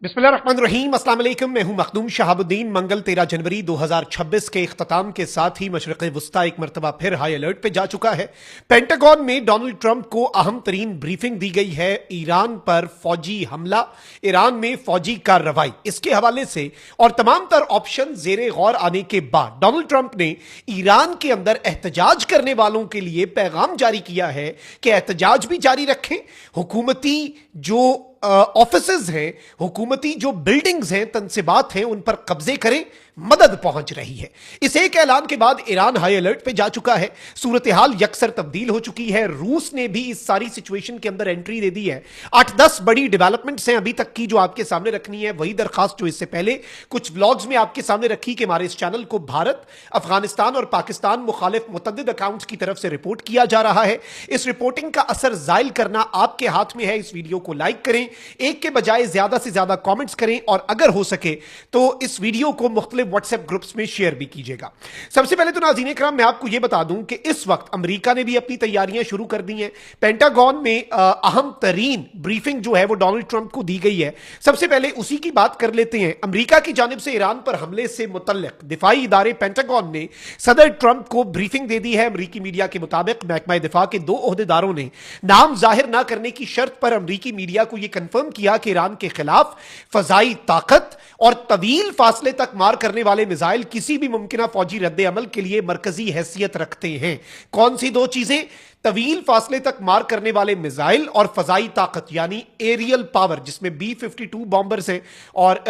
बिस्मिल्लाहिर्रहमानिर्रहीम, अस्सलाम वालेकुम। मैं हूं मखदूम शहाबुद्दीन। मंगल 13 जनवरी 2026 के इख्तिताम के साथ ही मशरिक़ वुस्ता एक मरतबा फिर हाई अलर्ट पे जा चुका है। पेंटागन में डोनाल्ड ट्रंप को अहम तरीन ब्रीफिंग दी गई है। ईरान पर फौजी हमला, ईरान में फौजी कार्रवाई, इसके हवाले से और तमाम तर ऑप्शन जेरे गौर आने के बाद डोनाल्ड ट्रंप ने ईरान के अंदर एहतजाज करने वालों के लिए पैगाम जारी किया है कि एहतजाज भी जारी रखें, हुकूमती जो ऑफिसेज हैं, हुकूमती जो बिल्डिंग्स हैं, तनसीबात हैं, उन पर कब्जे करें, मदद पहुंच रही है। इस एक ऐलान के बाद ईरान हाई अलर्ट पे जा चुका है। सूरत हाल यकसर तब्दील हो चुकी है। रूस ने भी इस सारी सिचुएशन के अंदर एंट्री दे दी है। 8-10 बड़ी डेवलपमेंट्स हैं अभी तक की जो आपके सामने रखनी है। वही दरखास्त जो इससे पहले कुछ व्लॉग्स में आपके सामने रखी कि हमारे इस चैनल को भारत, अफगानिस्तान और पाकिस्तान मुखालिफ मुतअद्दिद अकाउंट्स की तरफ से रिपोर्ट किया जा रहा है। इस रिपोर्टिंग का असर जायल करना आपके हाथ में है। इस वीडियो को लाइक करें, एक के बजाय ज्यादा से ज्यादा कॉमेंट्स करें और अगर हो सके तो इस वीडियो को मुख्तलिफ व्हाट्सएप ग्रुप्स में शेयर भी कीजिएगा। सबसे पहले तो नाज़रीन इकराम, मैं आपको यह बता दूं कि इस वक्त अमेरिका ने भी अपनी तैयारियां शुरू कर दी हैं। पेंटागन में अहम तरीन ब्रीफिंग जो है वो डोनाल्ड ट्रंप को दी गई है। सबसे पहले उसी की बात कर लेते हैं। अमेरिका की जानिब से ईरान पर हमले से मुतल्लिक दिफाई इदारे पेंटागन ने सदर ट्रंप को ब्रीफिंग दे दी है। अमेरिकी मीडिया के मुताबिक महकमा दिफा के 2 ओहदेदारों ने नाम जाहिर ना करने की शर्त पर अमेरिकी मीडिया को यह कंफर्म किया कि ईरान के खिलाफ फजाई ताकत और तवील फासले तक मार करने वाले मिसाइल किसी भी मुमकिन फौजी रद्द अमल के लिए मरकजी हैसियत रखते हैं। कौन सी 2 चीजें? तवील फासले तक मार करने वाले मिसाइल और फजाई ताकत यानी एरियल पावर, जिसमें B-52 बॉम्बर्स हैं और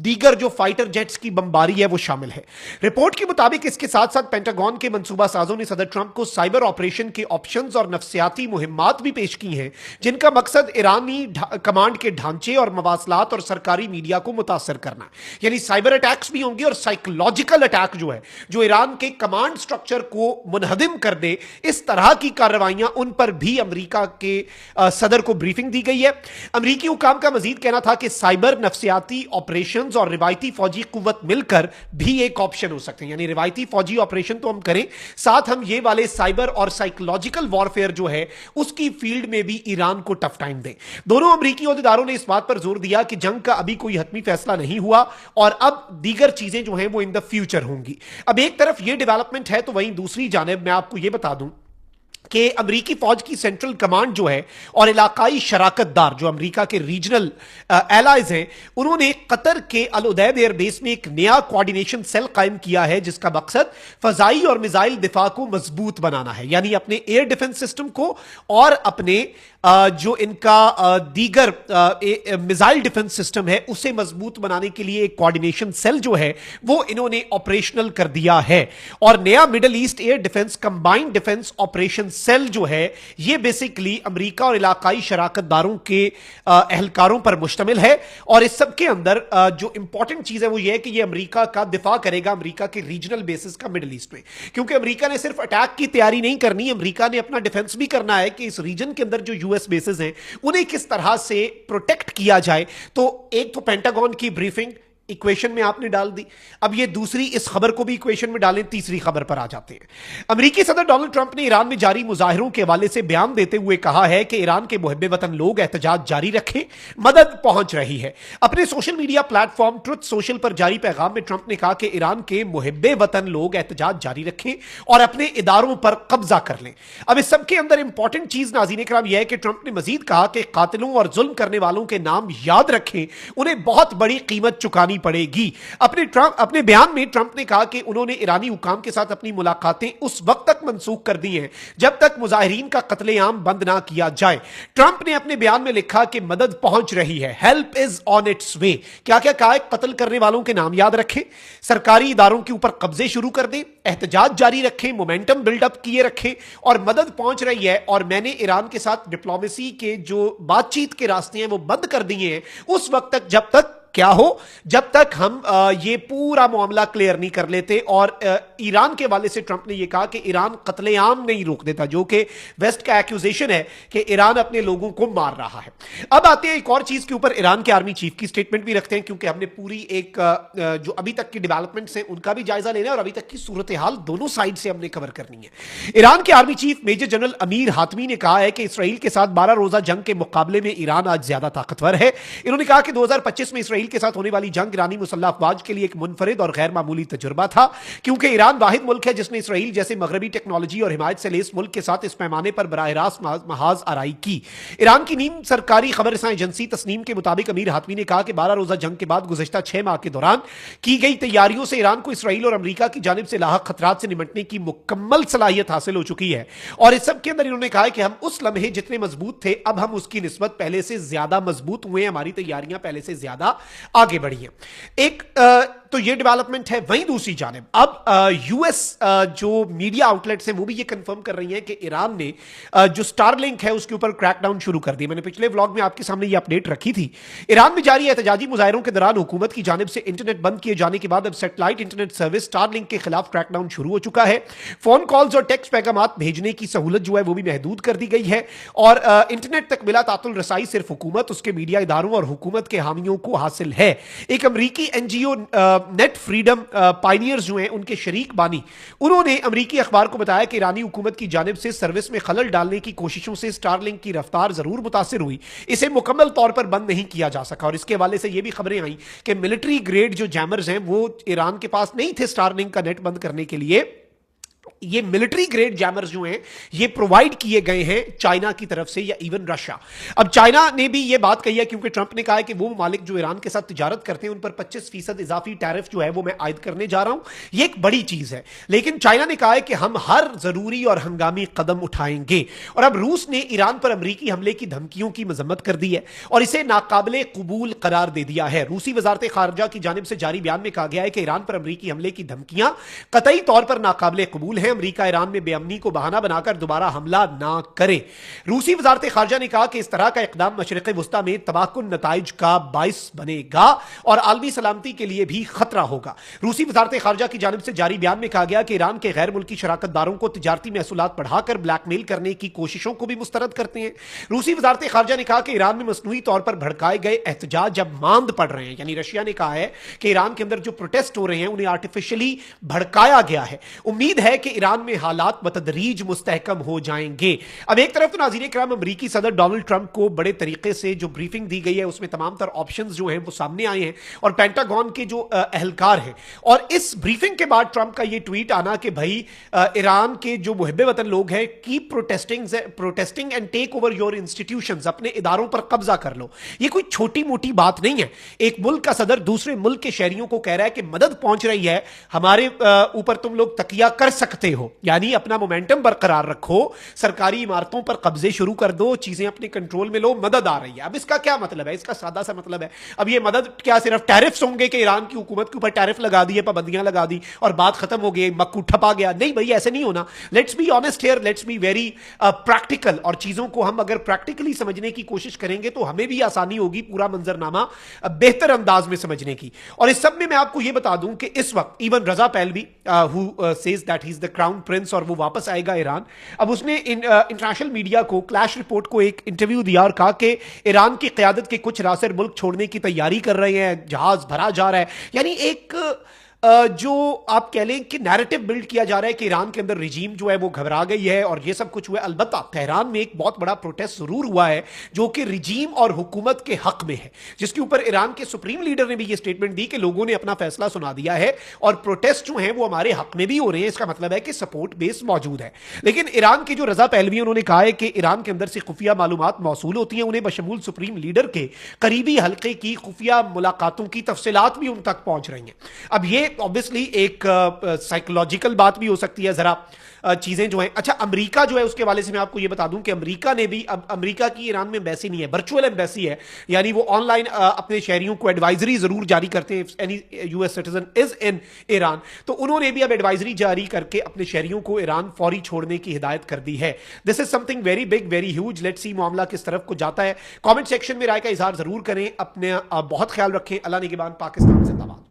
दीगर जो फाइटर जेट्स की बमबारी है वो शामिल है। रिपोर्ट के मुताबिक इसके साथ साथ पेंटागन के मंसूबा साजों ने सदर ट्रंप को साइबर ऑपरेशन के ऑप्शंस और नफ्सियाती मुहिम्मात भी पेश की हैं, जिनका मकसद ईरानी कमांड के ढांचे और मवासलात और सरकारी मीडिया को मुतासर करना। यानी साइबर अटैक्स भी होंगे और साइकोलॉजिकल अटैक जो है, जो ईरान के कमांड स्ट्रक्चर को मुनहदिम कर दे, इस तरह की कार्रवाइयां, उन पर भी अमेरिका के सदर को ब्रीफिंग दी गई है। अमेरिकी हुकाम का मजीद कहना था कि साइबर, नफ्सियाती ऑपरेशंस और रिवायती फौजी कुव्वत मिलकर भी एक ऑप्शन हो सकते हैं। यानी रिवायती फौजी ऑपरेशन तो हम करें, साथ हम ये वाले साइबर और साइकोलॉजिकल वॉरफेयर जो है उसकी फील्ड में भी ईरान को टफ टाइम दें। दोनों अमेरिकी ओहदेदारों ने इस बात पर जोर दिया कि जंग का अभी कोई हतमी फैसला नहीं हुआ और अब दीगर चीजें जो हैं वो इन द फ्यूचर होंगी। अब एक तरफ ये डेवलपमेंट है तो वहीं दूसरी जानिब मैं आपको यह बता दूं कि अमेरिकी फौज की सेंट्रल कमांड जो है और इलाकाई शराकतदार जो अमेरिका के रीजनल एलाइज हैं, उन्होंने कतर के अल उदैद एयरबेस में एक नया कोऑर्डिनेशन सेल कायम किया है, जिसका मकसद फजाई और मिसाइल दिफा को मजबूत बनाना है। यानी अपने एयर डिफेंस सिस्टम को और अपने जो इनका दीगर मिसाइल डिफेंस सिस्टम है उसे मजबूत बनाने के लिए एक कोऑर्डिनेशन सेल जो है वो इन्होंने ऑपरेशनल कर दिया है। और नया middle east air defence combined defence operation cell जो है ये बेसिकली अमेरिका और इलाकाई शराकतदारों के एहलकारों पर मुश्तमिल है। और इस सब के अंदर जो इंपॉर्टेंट चीज है वो ये है कि ये अमेरिका का दिफा करेगा, अमेरिका के रीजनल बेसिस का मिडल ईस्ट में, क्योंकि अमेरिका ने सिर्फ अटैक की तैयारी नहीं करनी, अमेरिका ने अपना डिफेंस भी करना है कि इस रीजन के अंदर जो यूएस बेसिस हैं उन्हें किस तरह से प्रोटेक्ट किया जाए। तो एक तो पेंटागन की ब्रीफिंग इक्वेशन में आपने डाल दी, अब ये दूसरी इस खबर को भी इक्वेशन में डालें, तीसरी खबर पर आ जाते हैं। अमेरिकी सदर डोनाल्ड ट्रंप ने ईरान में जारी मुजाहिरों के हवाले से बयान देते हुए कहा है कि ईरान के मुहिब्बे वतन लोग एहतजाज जारी रखें, मदद पहुंच रही है। अपने social media platform truth social पर जारी पैगाम में ट्रंप ने कहा कि ईरान के मुहिब्बे वतन लोग एहतजाज जारी रखें और अपने इदारों पर कब्जा कर लें। अब इस सबके अंदर इंपॉर्टेंट चीज नाज़रीन इकराम यह है कि ट्रंप ने मजीद कहा कि कातिलों और जुल्म करने वालों के नाम याद रखें, उन्हें बहुत बड़ी कीमत चुकानी पड़ेगी। अपने बयान में ट्रंप ने कहा कि उन्होंने ईरानी हुकाम के साथ अपनी मुलाकातें उस वक्त तक मंसूख कर दी हैं जब तक मुजाहिरीन का कत्लेआम बंद ना किया जाए। ट्रंप ने अपने बयान में लिखा कि मदद पहुंच रही है, हेल्प इज ऑन इट्स वे। क्या क्या कहा है? कत्ल करने वालों के नाम याद रखें, सरकारी इदारों के ऊपर कब्जे शुरू कर दें, एहतजाज जारी रखें, मोमेंटम बिल्डअप किए रखें और मदद पहुंच रही है। और मैंने ईरान के साथ डिप्लोमेसी के जो बातचीत के रास्ते हैं वो बंद कर दिए हैं उस वक्त तक जब तक क्या हो जब तक हम ये पूरा मामला क्लियर नहीं कर लेते। और ईरान के हवाले से ट्रंप ने यह कहा कि ईरान कत्लेआम नहीं रोक देता, जो कि वेस्ट का एक्यूजेशन है कि ईरान अपने लोगों को मार रहा है। अब आते हैं एक और चीज के ऊपर, ईरान के आर्मी चीफ की स्टेटमेंट भी रखते हैं, क्योंकि हमने पूरी एक जो अभी तक की डेवलपमेंट्स हैं उनका भी जायजा लेना है और अभी तक की सूरत हाल दोनों साइड से हमने कवर करनी है। ईरान के army chief major general Amir Hatami ने कहा है कि इसराइल के साथ 12 रोजा जंग के मुकाबले में ईरान आज ज्यादा ताकतवर है। इन्होंने कहा कि 2025 में इसराइल के साथ होने वाली जंग ईरानी मुसल्लह अफवाज के लिए एक मुनफरिद और गैर मामूली तजुर्बा था, क्योंकि ईरान वाहिद मुल्क है जिसने इसराइल जैसे मगरबी टेक्नोलॉजी और हिमायत से लेस मुल्क के साथ इस पैमाने पर बराह रास्त महाज आराई की। ईरान की नीम सरकारी खबर एजेंसी तस्नीम के मुताबिक अमीर हातमी ने कहा कि 12 रोजा जंग के बाद गुज़श्ता 6 माह के दौरान की गई तैयारियों से ईरान को इसराइल और अमेरिका की जानिब से लाहक खतरात से निपटने की मुकम्मल सलाहियत हासिल हो चुकी है। और इस सब के अंदर इन्होंने कहा कि हम उस लम्हे जितने मजबूत थे अब हम उसकी निस्बत पहले से ज्यादा मजबूत हुए, हमारी तैयारियां पहले से ज्यादा आगे बढ़ी हैं। एक तो ये डेवलपमेंट है। वहीं दूसरी जानिब अब यूएस जो मीडिया आउटलेट्स हैं वो भी ये कंफर्म कर रही हैं कि ईरान ने जो स्टारलिंक है उसके ऊपर क्रैकडाउन शुरू कर दिया। मैंने पिछले व्लॉग में आपके सामने ये अपडेट रखी थी। ईरान में जारी एहतजाजी मुजाहरों के दौरान हुकूमत की जानिब से इंटरनेट बंद किए जाने के बाद अब सैटेलाइट इंटरनेट सर्विस स्टारलिंक के खिलाफ क्रैकडाउन शुरू हो चुका है। फोन कॉल्स और टेक्स्ट पैगामात भेजने की सहूलत जो है वो भी महदूद कर दी गई है और इंटरनेट तक बिला तातुल रसाई सिर्फ हुकूमत, उसके मीडिया इदारों और हुकूमत के हामियों को हासिल है। एक अमरीकी एनजीओ नेट फ्रीडम पायनियर्स जो हैं उनके शरीक बानी, उन्होंने अमरीकी अखबार को बताया कि ईरानी हुकूमत की जानिब से सर्विस में खलल डालने की कोशिशों से स्टारलिंक की रफ्तार जरूर मुतासिर हुई, इसे मुकम्मल तौर पर बंद नहीं किया जा सका। और इसके हवाले से यह भी खबरें आई कि मिलिट्री ग्रेड जो जैमर्स हैं वो ईरान के पास नहीं थे स्टारलिंक का नेट बंद करने के लिए। ये मिलिट्री ग्रेड जैमर्स जो हैं ये प्रोवाइड किए गए हैं चाइना की तरफ से या इवन रशिया। अब चाइना ने भी ये बात कही है, क्योंकि ट्रंप ने कहा है कि वो ममालिक जो ईरान के साथ तिजारत करते हैं उन पर 25% इजाफी टैरिफ जो है वो मैं आयद करने जा रहा हूं। ये एक बड़ी चीज है, लेकिन चाइना ने कहा है कि हम हर जरूरी और हंगामी कदम उठाएंगे। और अब रूस ने ईरान पर अमरीकी हमले की धमकियों की मजम्मत कर दी है और इसे नाकाबिले कबूल करार दे दिया है। रूसी वजारत खारजा की जानिब से जारी बयान में कहा गया है कि ईरान पर अमरीकी हमले की धमकियां कतई तौर पर नाकाबिले कबूल है। अमेरिका ईरान में बेअमनी को बहाना बनाकर दोबारा हमला ना करे। रूसी वजारत खारजा ने कहा कि इस तरह का इकदाम मशरिक़ वुस्ता में तबाहकुन नताइज का बाइस बनेगा और आलमी सलामती के लिए भी खतरा होगा। रूसी वजारत खारजा की जानिब से जारी बयान में कहा गया कि ईरान के गैर मुल्की शराकतदारों को तिजारती महसूलात बढ़ाकर ब्लैकमेल करने की कोशिशों को भी मुस्तरद करते हैं। रूसी वजारत खारजा ने कहा कि ईरान में मसनूई तौर पर भड़काए गए एहतजाज जब मांद पड़ रहे हैं, यानी रशिया ने कहा है कि ईरान के अंदर जो प्रोटेस्ट हो रहे हैं उन्हें आर्टिफिशियली भड़काया गया है। उम्मीद है कि ईरान में हालात बतदरीज मुस्तहकम हो जाएंगे। अब एक तरफ तो नाज़रीन किराम अमेरिकी सदर डोनाल्ड ट्रंप को बड़े तरीके से जो ब्रीफिंग दी गई है उसमें तमाम तर ऑप्शंस जो हैं वो सामने आए हैं और पेंटागन के जो अहलकार हैं, और इस ब्रीफिंग के बाद ट्रंप का ये ट्वीट आना कि भाई ईरान के जो मुहब्बे वतन लोग हैं keep protesting and take over your institutions, अपने इदारों पर कब्जा कर लो। ये कोई छोटी मोटी बात नहीं है। एक मुल्क का सदर दूसरे मुल्क के शहरियों को कह रहा है कि मदद पहुंच रही है, हमारे ऊपर तुम लोग तकिया कर सकते हो, यानी अपना मोमेंटम बरकरार रखो, सरकारी इमारतों पर कब्जे शुरू कर दो, चीजें अपने कंट्रोल में लो, मदद आ रही है। अब इसका क्या मतलब है? इसका सादा सा मतलब है अब ये मदद क्या सिर्फ टैरिफ्स होंगे कि ईरान की हुकूमत के ऊपर टैरिफ लगा दिए, पाबंदियां लगा दी और बात खत्म हो गई, मक्कू ठपा गया? नहीं भाई, ऐसे नहीं होना। Let's be honest here, let's be very practical, और चीजों को हम अगर प्रैक्टिकली समझने की कोशिश करेंगे तो हमें भी आसानी होगी पूरा मंजरनामा बेहतर अंदाज में समझने की। और इस सब में मैं आपको यह बता दूं कि इस वक्त even Reza Pahlavi who says that he is the crown Prince और वो वापस आएगा ईरान, अब उसने इंटरनेशनल मीडिया को, क्लैश रिपोर्ट को एक इंटरव्यू दिया और कहा कि ईरान की क़यादत के कुछ रासर मुल्क छोड़ने की तैयारी कर रहे हैं, जहाज भरा जा रहा है। यानी एक जो आप कह लें कि नैरेटिव बिल्ड किया जा रहा है कि ईरान के अंदर रिजीम जो है वो घबरा गई है और ये सब कुछ हुआ। अलबत्ता तेहरान में एक बहुत बड़ा प्रोटेस्ट जरूर हुआ है जो कि रिजीम और हुकूमत के हक में है, जिसके ऊपर ईरान के सुप्रीम लीडर ने भी ये स्टेटमेंट दी कि लोगों ने अपना फैसला सुना दिया है और प्रोटेस्ट जो है वो हमारे हक में भी हो रहे हैं। इसका मतलब है कि सपोर्ट बेस मौजूद है। लेकिन ईरान के जो रजा पहलवी उन्होंने कहा है कि ईरान के अंदर से खुफिया मालूमात मौसूल होती हैं, उन्हें बशमूल सुप्रीम लीडर के करीबी हल्के की खुफिया मुलाकातों की तफसीलात भी उन तक पहुंच रही हैं। अब ये ये ऑब्वियसली एक साइकोलॉजिकल बात भी हो सकती है जरा चीजें जो हैं। अच्छा, अमेरिका जो है उसके वाले से मैं आपको ये बता दूं कि अमेरिका ने भी, अब अमेरिका की ईरान में एम्बेसी नहीं है, वर्चुअल एम्बेसी है, यानी वो ऑनलाइन अपने शहरियों को एडवाइजरी जरूर जारी करते हैं any US citizen is in Iran, तो उन्होंने भी अब एडवाइजरी जारी करके अपने शहरियों को ईरान फौरी छोड़ने की हिदायत कर दी है। This is something very big, very huge. Let's see मामला किस तरफ को जाता है। कमेंट सेक्शन में राय का इजहार जरूर करें। अपने बहुत ख्याल रखें। अल्लाह निगहबान। पाकिस्तान जिंदाबाद।